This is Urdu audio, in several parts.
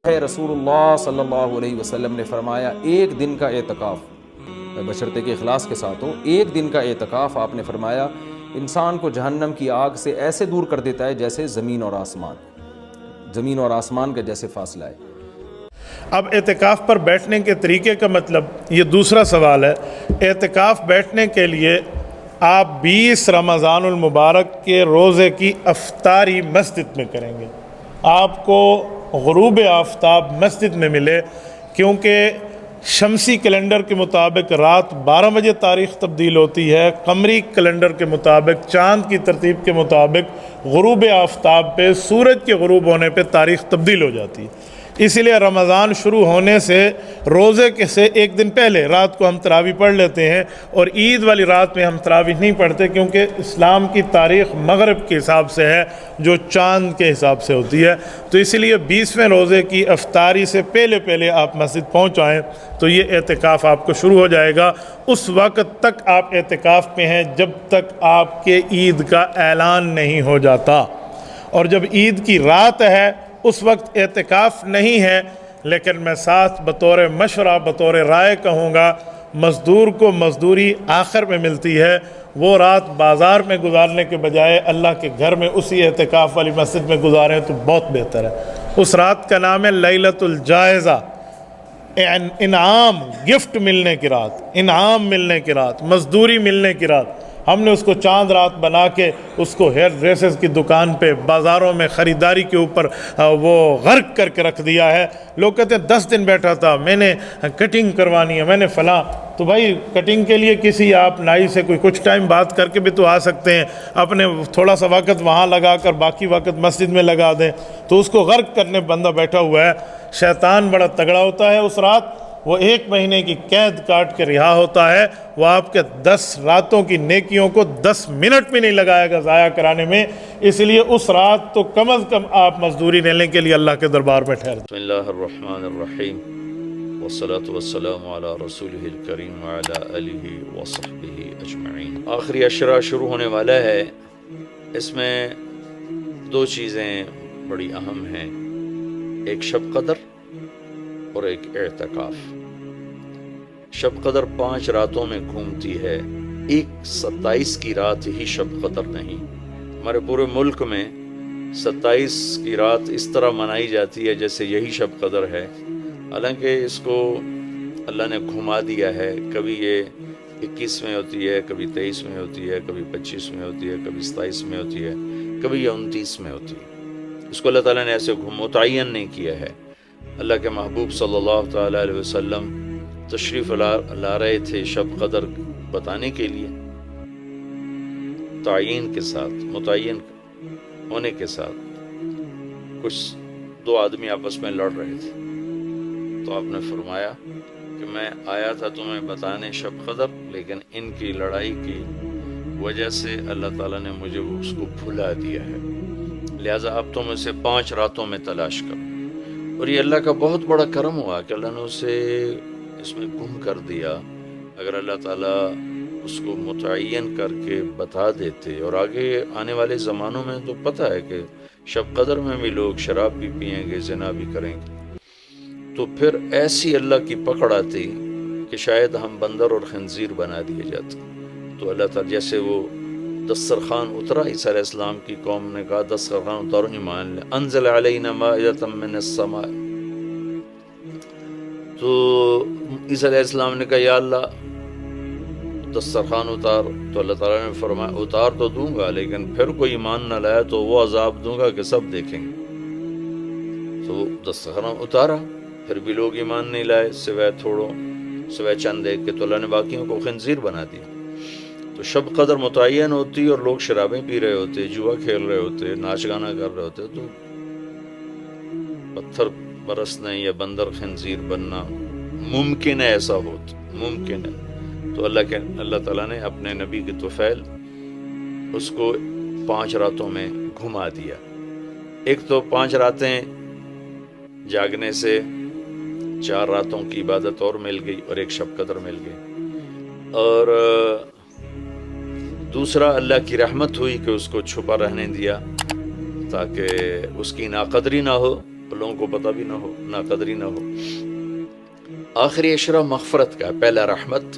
ہے رسول اللہ صلی اللہ علیہ وسلم نے فرمایا ایک دن کا اعتکاف، بشرطے کہ اخلاص کے ساتھ ہو، ایک دن کا اعتکاف آپ نے فرمایا انسان کو جہنم کی آگ سے ایسے دور کر دیتا ہے جیسے زمین اور آسمان کا جیسے فاصلہ ہے۔ اب اعتکاف پر بیٹھنے کے طریقے کا مطلب یہ دوسرا سوال ہے۔ اعتکاف بیٹھنے کے لیے آپ 20 رمضان المبارک کے روزے کی افطاری مسجد میں کریں گے۔ آپ کو غروب آفتاب مسجد میں ملے، کیونکہ شمسی کیلنڈر کے مطابق رات 12 بجے تاریخ تبدیل ہوتی ہے، قمری کیلنڈر کے مطابق چاند کی ترتیب کے مطابق غروب آفتاب پہ سورج کے غروب ہونے پہ تاریخ تبدیل ہو جاتی ہے۔ اسی لیے رمضان شروع ہونے سے روزے کے سے ایک دن پہلے رات کو ہم تراویح پڑھ لیتے ہیں، اور عید والی رات میں ہم تراویح نہیں پڑھتے، کیونکہ اسلام کی تاریخ مغرب کے حساب سے ہے جو چاند کے حساب سے ہوتی ہے۔ تو اسی لیے 20ویں روزے کی افطاری سے پہلے آپ مسجد پہنچ آئیں تو یہ اعتکاف آپ کو شروع ہو جائے گا۔ اس وقت تک آپ اعتکاف میں ہیں جب تک آپ کے عید کا اعلان نہیں ہو جاتا، اور جب عید کی رات ہے اس وقت اعتکاف نہیں ہے۔ لیکن میں ساتھ بطور مشورہ، بطور رائے کہوں گا، مزدور کو مزدوری آخر میں ملتی ہے، وہ رات بازار میں گزارنے کے بجائے اللہ کے گھر میں اسی اعتکاف والی مسجد میں گزاریں تو بہت بہتر ہے۔ اس رات کا نام ہے لیلۃ الجائزہ، انعام، گفٹ ملنے کی رات، انعام ملنے کی رات، مزدوری ملنے کی رات۔ ہم نے اس کو چاند رات بنا کے اس کو ہیئر ڈریسز کی دکان پہ، بازاروں میں خریداری کے اوپر وہ غرق کر کے رکھ دیا ہے۔ لوگ کہتے ہیں 10 دن بیٹھا تھا، میں نے کٹنگ کروانی ہے، میں نے فلاں۔ تو بھائی کٹنگ کے لیے کسی آپ نائی سے کوئی کچھ ٹائم بات کر کے بھی تو آ سکتے ہیں، اپنے تھوڑا سا وقت وہاں لگا کر باقی وقت مسجد میں لگا دیں۔ تو اس کو غرق کرنے بندہ بیٹھا ہوا ہے۔ شیطان بڑا تگڑا ہوتا ہے، اس رات وہ 1 مہینے کی قید کاٹ کے رہا ہوتا ہے۔ وہ آپ کے 10 راتوں کی نیکیوں کو 10 منٹ بھی نہیں لگائے گا ضائع کرانے میں۔ اس لیے اس رات تو کم از کم آپ مزدوری لینے کے لیے اللہ کے دربار میں ٹھہر بسم اللہ الرحمن الرحیم، والصلاة والسلام علی رسولہ الکریم وعلی آلہ وصحبہ اجمعین۔ آخری عشرہ شروع ہونے والا ہے، اس میں 2 چیزیں بڑی اہم ہیں، ایک شب قدر اور ایک اعتکاف۔ شب قدر 5 راتوں میں گھومتی ہے، ایک 27 کی رات ہی شب قدر نہیں۔ ہمارے پورے ملک میں 27 کی رات اس طرح منائی جاتی ہے جیسے یہی شب قدر ہے، حالانکہ اس کو اللہ نے گھما دیا ہے۔ کبھی یہ 21 میں ہوتی ہے، کبھی 23 میں ہوتی ہے، کبھی 25 میں ہوتی ہے، کبھی 27 میں ہوتی ہے، کبھی یہ 29 میں ہوتی ہے۔ اس کو اللہ تعالیٰ نے ایسے متعین نہیں کیا ہے۔ اللہ کے محبوب صلی اللہ تعالیٰ علیہ وسلم تشریف لا رہے تھے شب قدر بتانے کے لیے، تعین کے ساتھ، متعین ہونے کے ساتھ۔ کچھ 2 آدمی آپس میں لڑ رہے تھے، تو آپ نے فرمایا کہ میں آیا تھا تمہیں بتانے شب قدر، لیکن ان کی لڑائی کی وجہ سے اللہ تعالیٰ نے مجھے اس کو بھلا دیا ہے، لہٰذا اب تم اسے 5 راتوں میں تلاش کرو۔ اور یہ اللہ کا بہت بڑا کرم ہوا کہ اللہ نے اسے اس میں گم کر دیا۔ اگر اللہ تعالیٰ اس کو متعین کر کے بتا دیتے، اور آگے آنے والے زمانوں میں تو پتہ ہے کہ شب قدر میں بھی لوگ شراب بھی پئیں گے، زنا بھی کریں گے، تو پھر ایسی اللہ کی پکڑ آتی کہ شاید ہم بندر اور خنزیر بنا دیے جاتے۔ تو اللہ تعالیٰ جیسے وہ دسترخوان اترا، عیسیٰ علیہ السلام کی قوم نے کہا دسترخوان اتارو، ایمان لے، انزل علینا مائدۃ من السماء، تو عیسیٰ علیہ السلام نے کہا یا اللہ دسترخوان اتار، تو اللہ تعالیٰ نے فرمایا اتار تو دوں گا، لیکن پھر کوئی ایمان نہ لایا تو وہ عذاب دوں گا کہ سب دیکھیں گے۔ تو دسترخوان اتارا، پھر بھی لوگ ایمان نہیں لائے، سوائے چند ایک کے، تو اللہ نے باقیوں کو خنزیر بنا دیا۔ تو شب قدر متعین ہوتی اور لوگ شرابیں پی رہے ہوتے، جوا کھیل رہے ہوتے، ناچ گانا کر رہے ہوتے، تو پتھر برسنا یا بندر خنزیر بننا ممکن ہے، ایسا ہوتا ممکن ہے۔ تو اللہ تعالیٰ نے اپنے نبی کی طفیل اس کو 5 راتوں میں گھما دیا۔ ایک تو 5 راتیں جاگنے سے 4 راتوں کی عبادت اور مل گئی، اور ایک شب قدر مل گئی، اور دوسرا اللہ کی رحمت ہوئی کہ اس کو چھپا رہنے دیا تاکہ اس کی ناقدری نہ ہو، لوگوں کو پتہ بھی نہ ہو، ناقدری نہ ہو۔ آخری عشرہ مغفرت کا ہے، پہلا رحمت،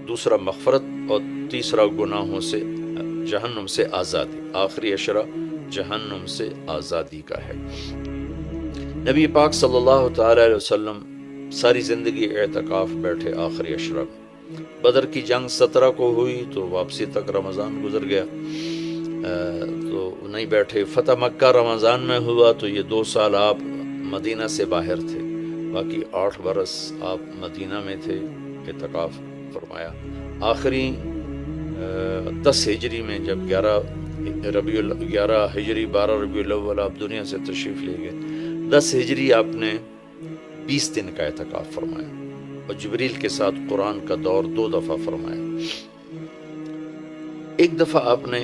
دوسرا مغفرت، اور تیسرا گناہوں سے جہنم سے آزادی۔ آخری عشرہ جہنم سے آزادی کا ہے۔ نبی پاک صلی اللہ تعالی علیہ وسلم ساری زندگی اعتکاف بیٹھے آخری عشرہ میں۔ بدر کی جنگ 17 کو ہوئی تو واپسی تک رمضان گزر گیا، تو نہیں بیٹھے۔ فتح مکہ رمضان میں ہوا تو یہ 2 سال آپ مدینہ سے باہر تھے، باقی 8 برس آپ مدینہ میں تھے، اعتکاف فرمایا۔ آخری 10 ہجری میں جب 11 ہجری 12 ربیع الاول آپ دنیا سے تشریف لے گئے، 10 ہجری آپ نے 20 دن کا اعتکاف فرمایا، اور جبریل کے ساتھ قرآن کا دور 2 دفعہ فرمایا۔ ایک دفعہ آپ نے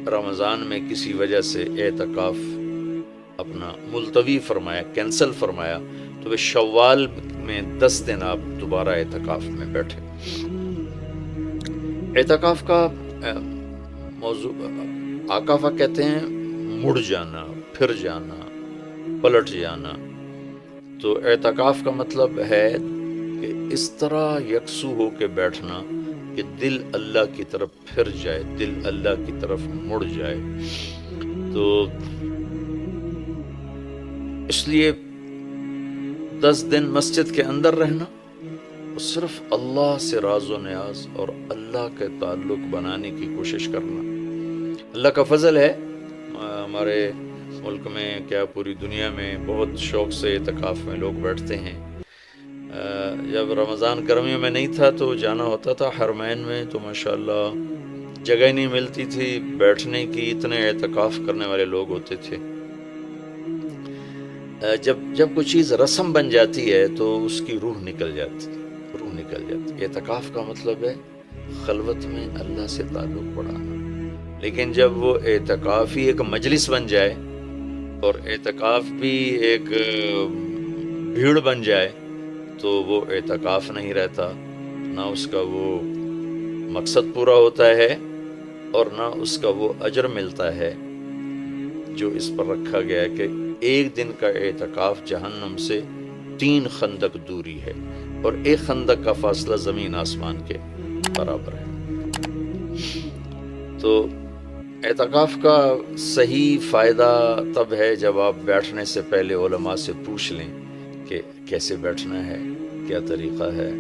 رمضان میں کسی وجہ سے اعتکاف اپنا ملتوی فرمایا، کینسل فرمایا، تو وہ شوال میں 10 دن آپ دوبارہ اعتکاف میں بیٹھے۔ اعتکاف کا موضوع عاکفہ کہتے ہیں مڑ جانا، پھر جانا، پلٹ جانا۔ تو اعتکاف کا مطلب ہے کہ اس طرح یکسو ہو کے بیٹھنا کہ دل اللہ کی طرف پھر جائے، دل اللہ کی طرف مڑ جائے۔ تو اس لیے 10 دن مسجد کے اندر رہنا، اور صرف اللہ سے راز و نیاز اور اللہ کے تعلق بنانے کی کوشش کرنا۔ اللہ کا فضل ہے، ہمارے ملک میں کیا پوری دنیا میں بہت شوق سے اعتکاف میں لوگ بیٹھتے ہیں۔ جب رمضان گرمیوں میں نہیں تھا تو جانا ہوتا تھا حرمین میں، تو ماشاءاللہ جگہ ہی نہیں ملتی تھی بیٹھنے کی، اتنے اعتکاف کرنے والے لوگ ہوتے تھے۔ جب کوئی چیز رسم بن جاتی ہے تو اس کی روح نکل جاتی۔ اعتکاف کا مطلب ہے خلوت میں اللہ سے تعلق بڑھانا۔ لیکن جب وہ اعتکاف ہی ایک مجلس بن جائے اور اعتکاف بھی ایک بھیڑ بن جائے تو وہ اعتکاف نہیں رہتا، نہ اس کا وہ مقصد پورا ہوتا ہے اور نہ اس کا وہ اجر ملتا ہے جو اس پر رکھا گیا ہے کہ ایک دن کا اعتکاف جہنم سے 3 خندق دوری ہے، اور ایک خندق کا فاصلہ زمین آسمان کے برابر ہے۔ تو اعتکاف کا صحیح فائدہ تب ہے جب آپ بیٹھنے سے پہلے علماء سے پوچھ لیں کہ کیسے بیٹھنا ہے، کیا طریقہ ہے۔